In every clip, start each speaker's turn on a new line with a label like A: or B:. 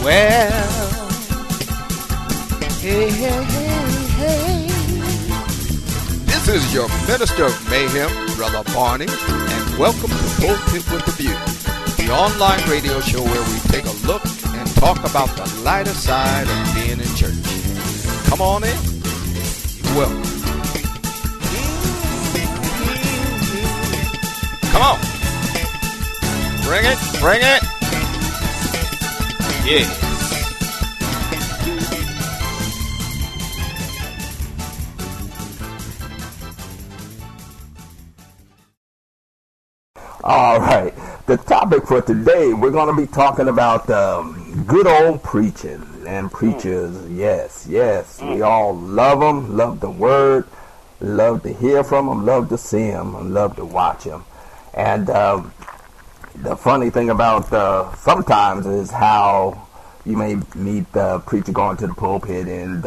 A: Well, hey, hey, hey, hey. This is your minister of mayhem, Brother Barney, and welcome to Pulpit with the View, the online radio show where we take a look and talk about the lighter side of being in church. Come on in. You're welcome. Come on. Bring it, bring it. Yes.
B: All right. The topic for today, we're going to be talking about good old preaching and preachers. Yes, yes. We all love them, love the word, love to hear from them, love to see them, and love to watch them. And the funny thing about sometimes is how you may meet the preacher going to the pulpit and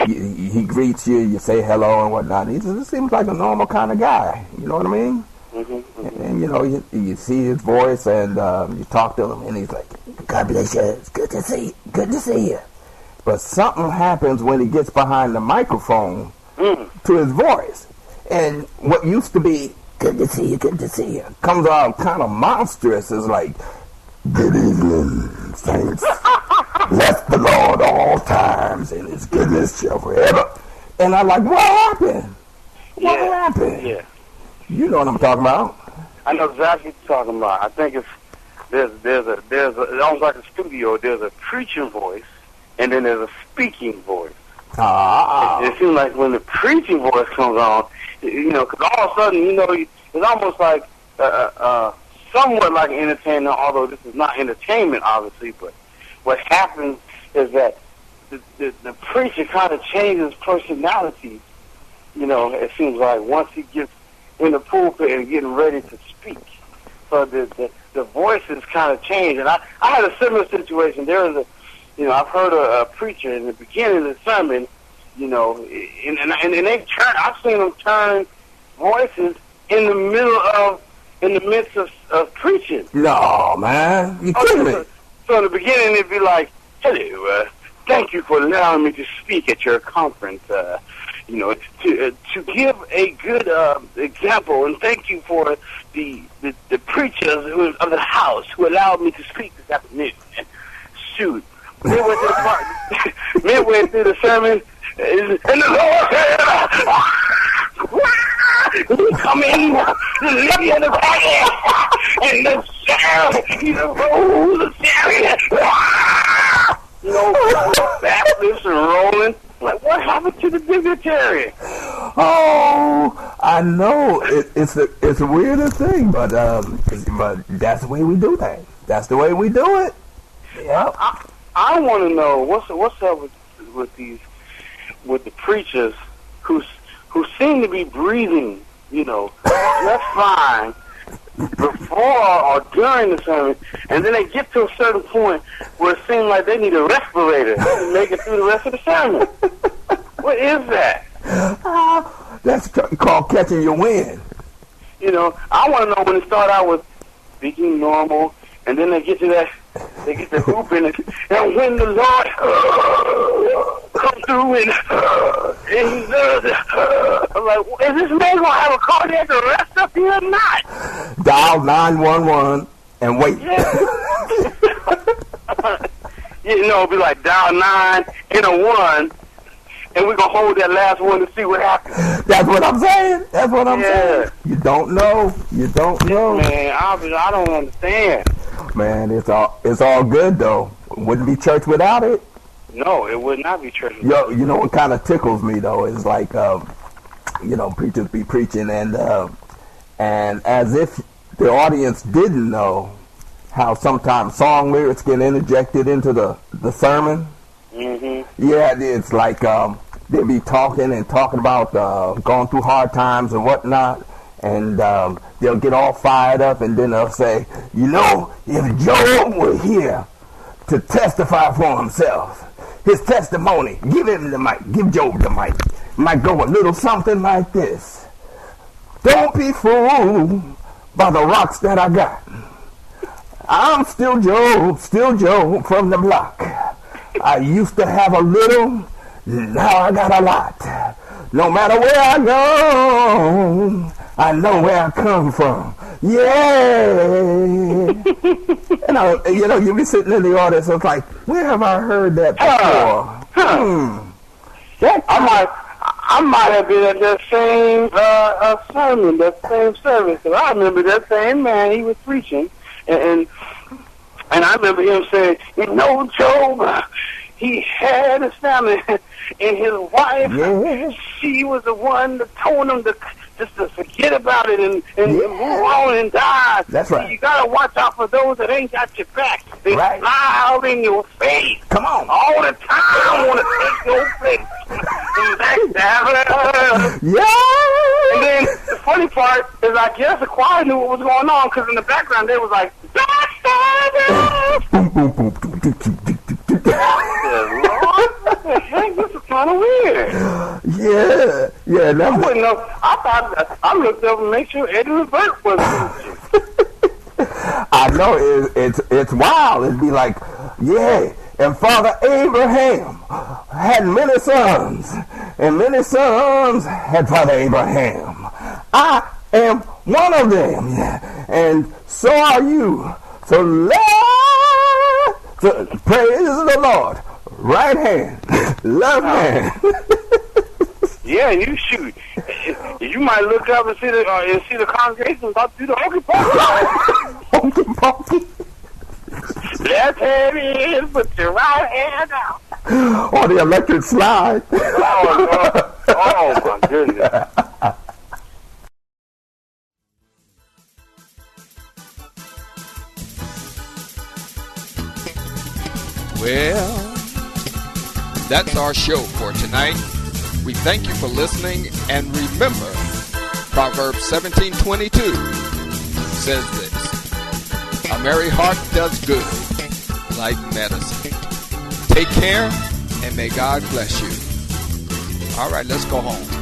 B: he greets you, you say hello and whatnot. He seems like a normal kind of guy. You know what I mean? Mm-hmm. And you know, you see his voice and you talk to him and he's like, God bless you, it's good to see you, good to see you. But something happens when he gets behind the microphone to his voice. And what used to be, good to see you, comes out kind of monstrous. It's like, good evening, saints. Bless the Lord all times, and his goodness shall forever. And I'm like, what happened? What happened? Yeah. You know what I'm talking about.
C: I know exactly what you're talking about. I think there's almost like a studio. There's a preaching voice, and then there's a speaking voice. It seems like when the preaching voice comes on, you know, because all of a sudden, you know, it's almost like somewhat like entertainment, although this is not entertainment, obviously. But what happens is that the preacher kind of changes personality. You know, it seems like once he gets in the pulpit and getting ready to speak, so the voices kind of change. And I had a similar situation. There was I've heard a preacher in the beginning of the sermon, you know, and they turn. I've seen them turn voices in the midst of preaching.
B: No, man, you kidding me?
C: So in the beginning, it'd be like, "Hello, thank you for allowing me to speak at your conference. You know, to give a good example, and thank you for the preachers of the house who allowed me to speak this afternoon." And shoot, midway through the sermon, and the Lord said, "We come in, the lady of the body, and the sheriff, you know, the chariot, you know, backflips and rolling." Like, what happened to the dignitary?
B: Oh, I know it's the weirdest thing, but that's the way we do things. That's the way we do it. Yeah.
C: I want to know what's up with the preachers who seem to be breathing, you know, just fine before or during the sermon, and then they get to a certain point where it seems like they need a respirator to make it through the rest of the sermon. What is that?
B: That's called catching your wind.
C: You know, I want to know when it start out with speaking normal, and then they get to that, they get to hooping, and when the Lord come through and he does it, I'm like, is this man gonna have a cardiac arrest up here or not?
B: Dial 911 and wait.
C: Yeah. You know, it'll be like dial 9 and a 1, and we're gonna hold that last one to see what happens.
B: That's what I'm saying. That's what I'm saying. You don't know. You don't know.
C: Man, I don't understand.
B: Man, it's all good though. Wouldn't be church without it.
C: No, it would not be church without it.
B: You know what kind of tickles me though is like, you know, preachers be preaching and as if the audience didn't know how sometimes song lyrics get interjected into the sermon. Mm-hmm. Yeah, it's like they'll be talking about going through hard times and whatnot, and they'll get all fired up, and then they'll say, you know, if Job were here to testify for himself, his testimony, give him the mic, give Job the mic. Might go a little something like this. Don't be fooled by the rocks that I got. I'm still Joe from the block. I used to have a little, now I got a lot. No matter where I go, I know where I come from. Yeah. And you be sitting in the audience, it's like, where have I heard that before?
C: I might have been at that same sermon, that same service. And I remember that same man, he was preaching, and I remember him saying, Job, he had a family, and his wife, she was the one that told him just to forget about it and move on and die.
B: That's right.
C: So you gotta watch out for those that ain't got your back. They smile in your face.
B: Come on.
C: All the time want to take your place.
B: Yeah.
C: And then the funny part is, I guess the choir knew what was going on, because in the background they was like,
B: boom, boom, boom.
C: This is kind of weird.
B: Yeah.
C: I wouldn't know. I looked up and make sure Eddie Levert was
B: I know it's wild. It'd be like, and Father Abraham had many sons, and many sons had Father Abraham. I am one of them, and so are you. So praise the Lord. Right hand, left hand.
C: Yeah, you shoot. You might look up and see the congregation about to do the hokey pokey.
B: Hokey pokey.
C: Left hand in, put your right hand out.
B: Or the electric slide.
C: Oh my goodness.
A: Well, that's our show for tonight. We thank you for listening, and remember, Proverbs 17:22 says this: a merry heart does good like medicine. Take care, and may God bless you. All right, let's go home.